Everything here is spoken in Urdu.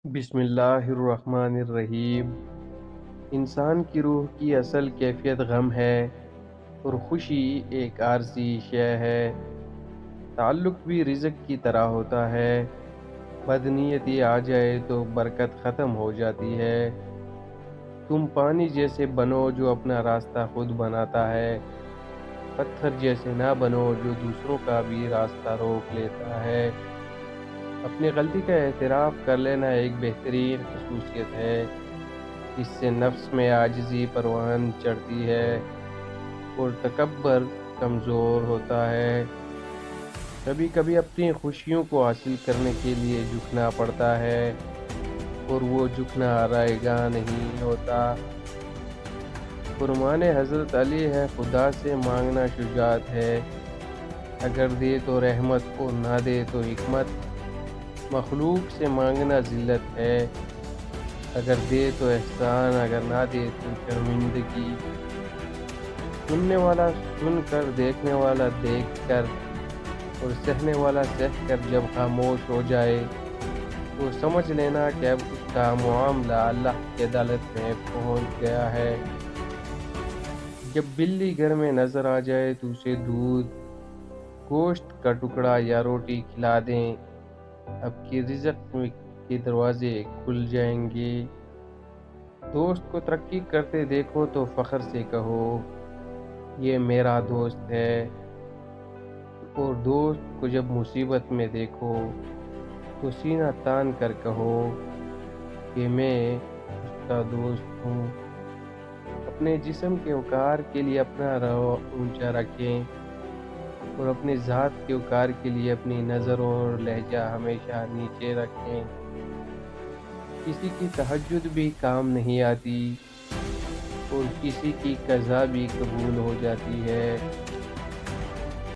بسم اللہ الرحمن الرحیم۔ انسان کی روح کی اصل کیفیت غم ہے اور خوشی ایک عارضی شے ہے۔ تعلق بھی رزق کی طرح ہوتا ہے، بدنیتی آ جائے تو برکت ختم ہو جاتی ہے۔ تم پانی جیسے بنو جو اپنا راستہ خود بناتا ہے، پتھر جیسے نہ بنو جو دوسروں کا بھی راستہ روک لیتا ہے۔ اپنی غلطی کا اعتراف کر لینا ایک بہترین خصوصیت ہے، اس سے نفس میں عاجزی پروان چڑھتی ہے اور تکبر کمزور ہوتا ہے۔ کبھی کبھی اپنی خوشیوں کو حاصل کرنے کے لیے جھکنا پڑتا ہے، اور وہ جھکنا رائے گاں نہیں ہوتا۔ فرمان حضرت علی ہے، خدا سے مانگنا شجاعت ہے، اگر دے تو رحمت اور نہ دے تو حکمت۔ مخلوق سے مانگنا ذلت ہے، اگر دے تو احسان، اگر نہ دے تو شرمندگی۔ سننے والا سن کر، دیکھنے والا دیکھ کر اور سہنے والا سہ کر جب خاموش ہو جائے تو سمجھ لینا کہ اب اس کا معاملہ اللہ کی عدالت میں پہنچ گیا ہے۔ جب بلی گھر میں نظر آ جائے تو اسے دودھ، گوشت کا ٹکڑا یا روٹی کھلا دیں، اب کی رزق کے دروازے کھل جائیں گے۔ دوست کو ترقی کرتے دیکھو تو فخر سے کہو، یہ میرا دوست ہے، اور دوست کو جب مصیبت میں دیکھو تو سینہ تان کر کہو کہ میں اس کا دوست ہوں۔ اپنے جسم کے وقار کے لیے اپنا رو اونچا رکھیں، اور اپنی ذات کے وقار کے لیے اپنی نظر اور لہجہ ہمیشہ نیچے رکھیں۔ کسی کی تہجد بھی کام نہیں آتی، اور کسی کی قضا بھی قبول ہو جاتی ہے۔